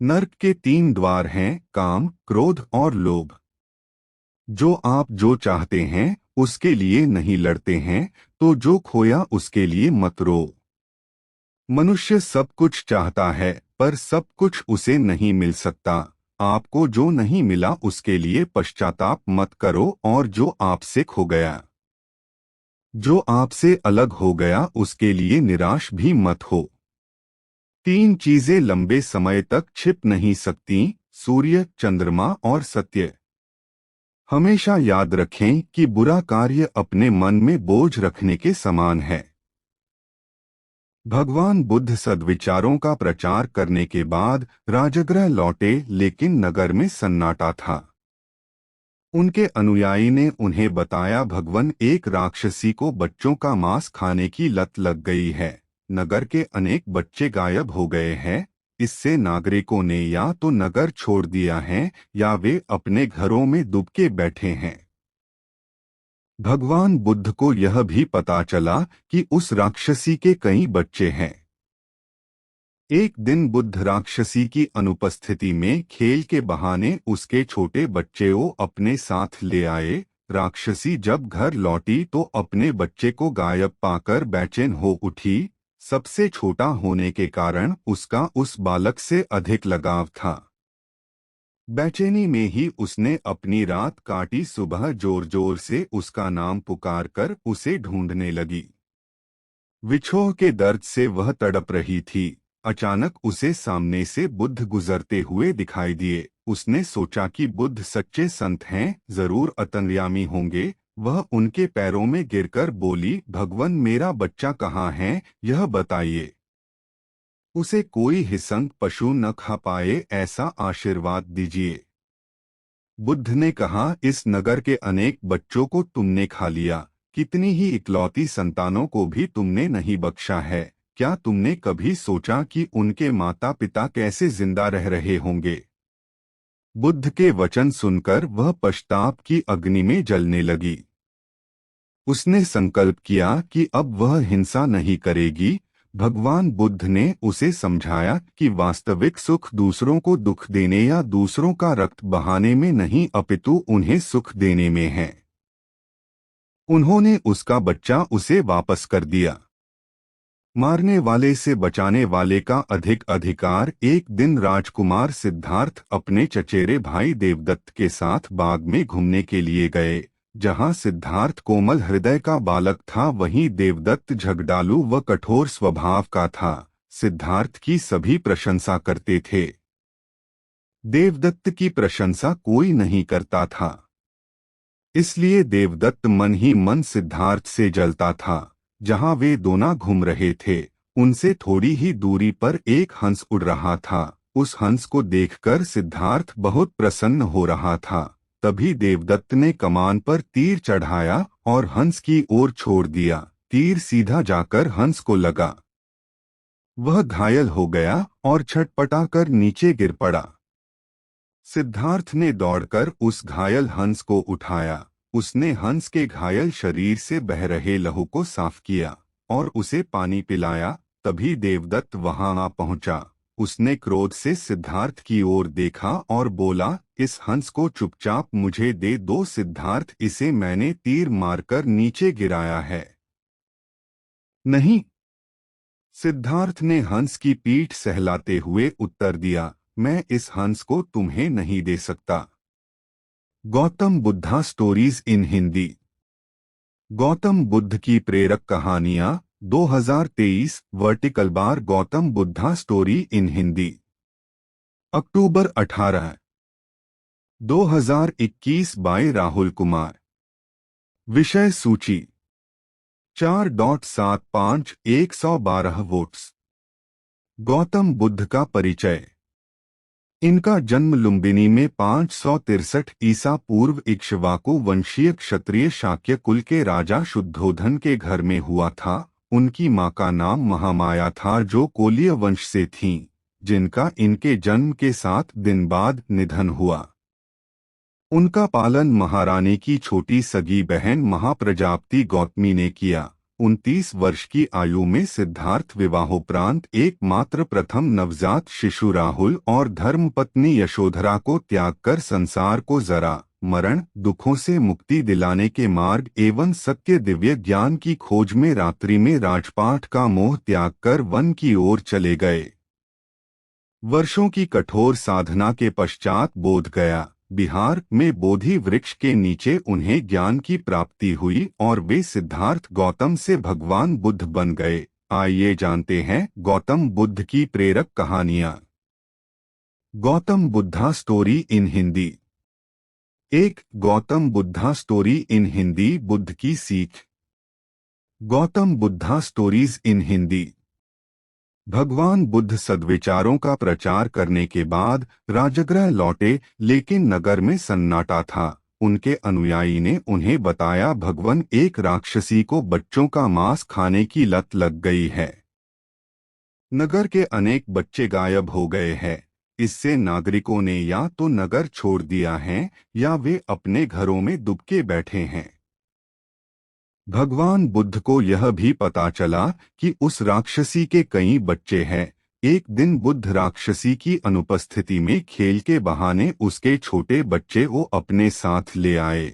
नर्क के 3 द्वार हैं, काम, क्रोध और लोभ। आप जो चाहते हैं उसके लिए नहीं लड़ते हैं, तो जो खोया उसके लिए मत रो। मनुष्य सब कुछ चाहता है पर सब कुछ उसे नहीं मिल सकता। आपको जो नहीं मिला उसके लिए पश्चाताप मत करो, और जो आपसे खो गया, जो आपसे अलग हो गया, उसके लिए निराश भी मत हो। 3 चीजें लंबे समय तक छिप नहीं सकती, सूर्य, चंद्रमा और सत्य। हमेशा याद रखें कि बुरा कार्य अपने मन में बोझ रखने के समान है। भगवान बुद्ध सद्विचारों का प्रचार करने के बाद राजगृह लौटे, लेकिन नगर में सन्नाटा था। उनके अनुयायी ने उन्हें बताया, भगवान, एक राक्षसी को बच्चों का मांस खाने की लत लग गई है। नगर के अनेक बच्चे गायब हो गए हैं। इससे नागरिकों ने या तो नगर छोड़ दिया है या वे अपने घरों में दुबके बैठे हैं। भगवान बुद्ध को यह भी पता चला कि उस राक्षसी के कई बच्चे हैं। एक दिन बुद्ध राक्षसी की अनुपस्थिति में खेल के बहाने उसके छोटे बच्चे को अपने साथ ले आए। राक्षसी जब घर लौटी तो अपने बच्चे को गायब पाकर बेचैन हो उठी। सबसे छोटा होने के कारण उसका उस बालक से अधिक लगाव था। बेचैनी में ही उसने अपनी रात काटी। सुबह जोर जोर से उसका नाम पुकार कर उसे ढूंढने लगी। विछोह के दर्द से वह तड़प रही थी। अचानक उसे सामने से बुद्ध गुजरते हुए दिखाई दिए। उसने सोचा कि बुद्ध सच्चे संत हैं, जरूर अंतर्यामी होंगे। वह उनके पैरों में गिरकर बोली, भगवान, मेरा बच्चा कहाँ है, यह बताइए। उसे कोई हिंसक पशु न खा पाए, ऐसा आशीर्वाद दीजिए। बुद्ध ने कहा, इस नगर के अनेक बच्चों को तुमने खा लिया, कितनी ही इकलौती संतानों को भी तुमने नहीं बख्शा है। क्या तुमने कभी सोचा कि उनके माता पिता कैसे जिंदा रह रहे होंगे? बुद्ध के वचन सुनकर वह पश्चाताप की अग्नि में जलने लगी। उसने संकल्प किया कि अब वह हिंसा नहीं करेगी। भगवान बुद्ध ने उसे समझाया कि वास्तविक सुख दूसरों को दुख देने या दूसरों का रक्त बहाने में नहीं, अपितु उन्हें सुख देने में है। उन्होंने उसका बच्चा उसे वापस कर दिया। मारने वाले से बचाने वाले का अधिक अधिकार। एक दिन राजकुमार सिद्धार्थ अपने चचेरे भाई देवदत्त के साथ बाग में घूमने के लिए गए। जहां सिद्धार्थ कोमल हृदय का बालक था, वहीं देवदत्त झगड़ालू व कठोर स्वभाव का था। सिद्धार्थ की सभी प्रशंसा करते थे, देवदत्त की प्रशंसा कोई नहीं करता था। इसलिए देवदत्त मन ही मन सिद्धार्थ से जलता था। जहां वे दोनों घूम रहे थे, उनसे थोड़ी ही दूरी पर एक हंस उड़ रहा था। उस हंस को देखकर सिद्धार्थ बहुत प्रसन्न हो रहा था। तभी देवदत्त ने कमान पर तीर चढ़ाया और हंस की ओर छोड़ दिया। तीर सीधा जाकर हंस को लगा। वह घायल हो गया और छटपटाकर नीचे गिर पड़ा। सिद्धार्थ ने दौड़कर उस घायल हंस को उठाया। उसने हंस के घायल शरीर से बह रहे लहू को साफ किया और उसे पानी पिलाया। तभी देवदत्त वहां आ पहुंचा। उसने क्रोध से सिद्धार्थ की ओर देखा और बोला, इस हंस को चुपचाप मुझे दे दो। सिद्धार्थ, इसे मैंने तीर मारकर नीचे गिराया है। नहीं, सिद्धार्थ ने हंस की पीठ सहलाते हुए उत्तर दिया, मैं इस हंस को तुम्हें नहीं दे सकता। Gautam Buddha stories in Hindi. गौतम बुद्ध की प्रेरक कहानियां 2023 वर्टिकल बार Gautam Buddha story in Hindi. October 18, 2021 by Rahul Kumar. विषय सूची 4.75 112 वोट्स। गौतम बुद्ध का परिचय। इनका जन्म लुम्बिनी में 563 ईसा पूर्व इक्ष्वाकु वंशीय क्षत्रिय शाक्य कुल के राजा शुद्धोधन के घर में हुआ था। उनकी मां का नाम महामाया था, जो कोलीय वंश से थीं, जिनका इनके जन्म के 7 दिन बाद निधन हुआ। उनका पालन महारानी की छोटी सगी बहन महाप्रजापति गौतमी ने किया। 29 वर्ष की आयु में सिद्धार्थ विवाहोपरांत एकमात्र प्रथम नवजात शिशु राहुल और धर्मपत्नी यशोधरा को त्याग कर संसार को जरा मरण दुखों से मुक्ति दिलाने के मार्ग एवं सत्य दिव्य ज्ञान की खोज में रात्रि में राजपाट का मोह त्याग कर वन की ओर चले गए। वर्षों की कठोर साधना के पश्चात बोध गया बिहार में बोधि वृक्ष के नीचे उन्हें ज्ञान की प्राप्ति हुई और वे सिद्धार्थ गौतम से भगवान बुद्ध बन गए। आइए जानते हैं गौतम बुद्ध की प्रेरक कहानियां। Gautam Buddha story in Hindi. एक गौतम बुद्धा स्टोरी इन हिंदी बुद्ध की सीख। Gautam Buddha stories in Hindi. भगवान बुद्ध सद्विचारों का प्रचार करने के बाद राजगृह लौटे, लेकिन नगर में सन्नाटा था। उनके अनुयायी ने उन्हें बताया भगवान एक राक्षसी को बच्चों का मांस खाने की लत लग गई है। नगर के अनेक बच्चे गायब हो गए हैं। इससे नागरिकों ने या तो नगर छोड़ दिया है या वे अपने घरों में दुबके बैठे हैं। भगवान बुद्ध को यह भी पता चला कि उस राक्षसी के कई बच्चे हैं। एक दिन बुद्ध राक्षसी की अनुपस्थिति में खेल के बहाने उसके छोटे बच्चे वो अपने साथ ले आए।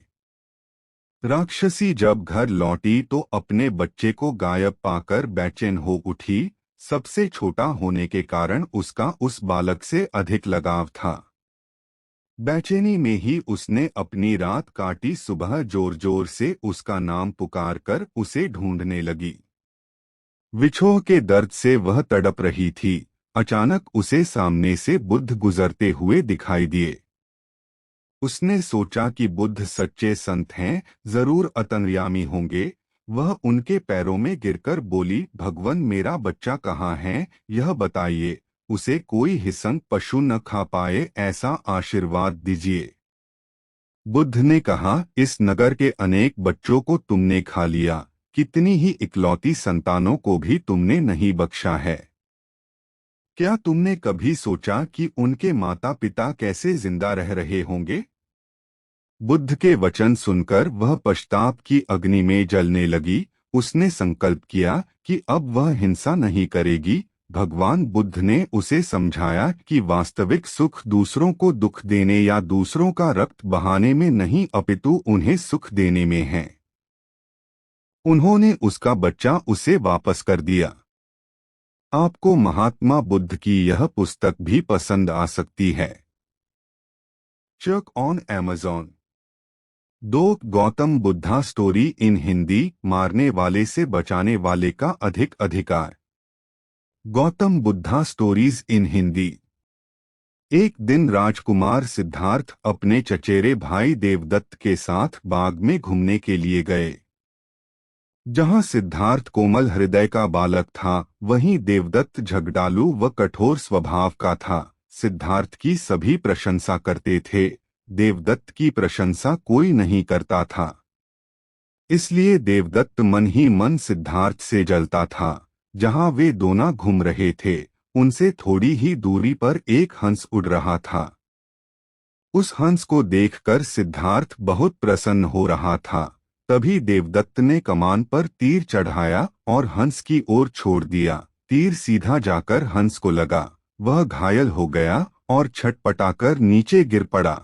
राक्षसी जब घर लौटी तो अपने बच्चे को गायब पाकर बेचैन हो उठी। सबसे छोटा होने के कारण उसका उस बालक से अधिक लगाव था। बेचैनी में ही उसने अपनी रात काटी। सुबह जोर जोर से उसका नाम पुकारकर उसे ढूंढने लगी। विछोह के दर्द से वह तड़प रही थी। अचानक उसे सामने से बुद्ध गुजरते हुए दिखाई दिए। उसने सोचा कि बुद्ध सच्चे संत हैं, जरूर अंतर्यामी होंगे। वह उनके पैरों में गिरकर बोली, भगवान मेरा बच्चा कहाँ है, यह बताइए। उसे कोई हिंसक पशु न खा पाए ऐसा आशीर्वाद दीजिए। बुद्ध ने कहा, इस नगर के अनेक बच्चों को तुमने खा लिया, कितनी ही इकलौती संतानों को भी तुमने नहीं बख्शा है। क्या तुमने कभी सोचा कि उनके माता पिता कैसे जिंदा रह रहे होंगे? बुद्ध के वचन सुनकर वह पश्चाताप की अग्नि में जलने लगी। उसने संकल्प किया कि अब वह हिंसा नहीं करेगी। भगवान बुद्ध ने उसे समझाया कि वास्तविक सुख दूसरों को दुख देने या दूसरों का रक्त बहाने में नहीं अपितु उन्हें सुख देने में है। उन्होंने उसका बच्चा उसे वापस कर दिया। आपको महात्मा बुद्ध की यह पुस्तक भी पसंद आ सकती है। Check on Amazon। 2 Gautam Buddha story in Hindi. मारने वाले से बचाने वाले का अधिक अधिकार। Gautam Buddha stories in Hindi. एक दिन राजकुमार सिद्धार्थ अपने चचेरे भाई देवदत्त के साथ बाग में घूमने के लिए गए। जहां सिद्धार्थ कोमल हृदय का बालक था, वहीं देवदत्त झगड़ालू व कठोर स्वभाव का था। सिद्धार्थ की सभी प्रशंसा करते थे, देवदत्त की प्रशंसा कोई नहीं करता था। इसलिए देवदत्त मन ही मन सिद्धार्थ से जलता था। जहां वे दोनों घूम रहे थे, उनसे थोड़ी ही दूरी पर एक हंस उड़ रहा था। उस हंस को देखकर सिद्धार्थ बहुत प्रसन्न हो रहा था। तभी देवदत्त ने कमान पर तीर चढ़ाया और हंस की ओर छोड़ दिया। तीर सीधा जाकर हंस को लगा। वह घायल हो गया और छटपटाकर नीचे गिर पड़ा।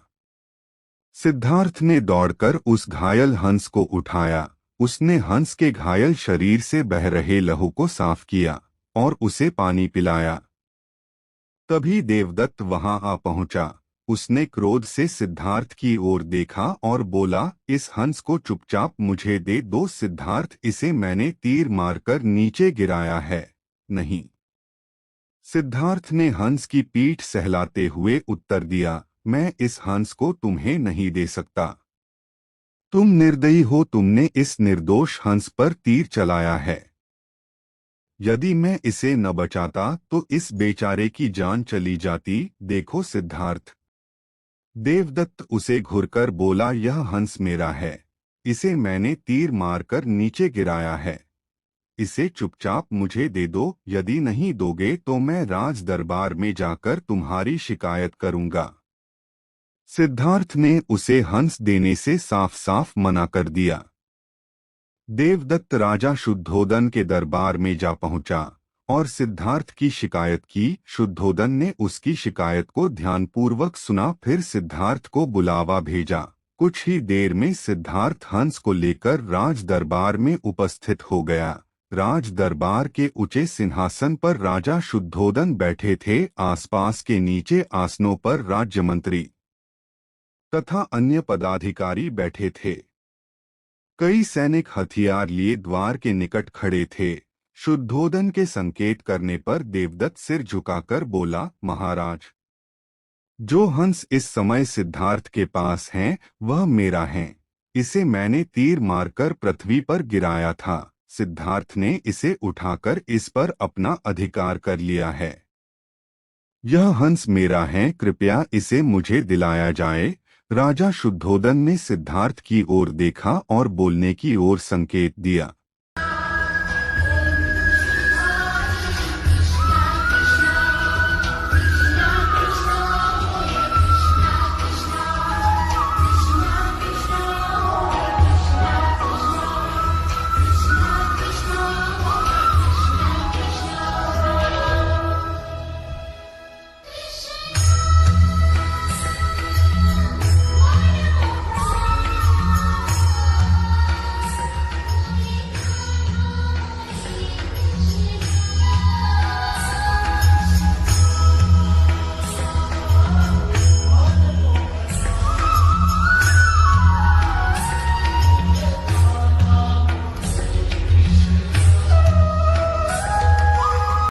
सिद्धार्थ ने दौड़कर उस घायल हंस को उठाया। उसने हंस के घायल शरीर से बह रहे लहू को साफ किया और उसे पानी पिलाया। तभी देवदत्त वहां आ पहुंचा। उसने क्रोध से सिद्धार्थ की ओर देखा और बोला, इस हंस को चुपचाप मुझे दे दो। सिद्धार्थ, इसे मैंने तीर मारकर नीचे गिराया है। नहीं। सिद्धार्थ ने हंस की पीठ सहलाते हुए उत्तर दिया, मैं इस हंस को तुम्हें नहीं दे सकता। तुम निर्दयी हो, तुमने इस निर्दोष हंस पर तीर चलाया है। यदि मैं इसे न बचाता तो इस बेचारे की जान चली जाती। देखो सिद्धार्थ। देवदत्त उसे घूरकर बोला, यह हंस मेरा है। इसे मैंने तीर मारकर नीचे गिराया है। इसे चुपचाप मुझे दे दो, यदि नहीं दोगे तो मैं राज दरबार में जाकर तुम्हारी शिकायत करूंगा। सिद्धार्थ ने उसे हंस देने से साफ साफ मना कर दिया। देवदत्त राजा शुद्धोदन के दरबार में जा पहुंचा और सिद्धार्थ की शिकायत की। शुद्धोदन ने उसकी शिकायत को ध्यानपूर्वक सुना, फिर सिद्धार्थ को बुलावा भेजा। कुछ ही देर में सिद्धार्थ हंस को लेकर राज दरबार में उपस्थित हो गया। राज दरबार के ऊंचे सिंहासन पर राजा शुद्धोदन बैठे थे। आसपास के नीचे आसनों पर राज्य मंत्री तथा अन्य पदाधिकारी बैठे थे। कई सैनिक हथियार लिए द्वार के निकट खड़े थे। शुद्धोदन के संकेत करने पर देवदत्त सिर झुकाकर बोला, महाराज, जो हंस इस समय सिद्धार्थ के पास है वह मेरा है। इसे मैंने तीर मारकर पृथ्वी पर गिराया था। सिद्धार्थ ने इसे उठाकर इस पर अपना अधिकार कर लिया है। यह हंस मेरा है, कृपया इसे मुझे दिलाया जाए। राजा शुद्धोदन ने सिद्धार्थ की ओर देखा और बोलने की ओर संकेत दिया।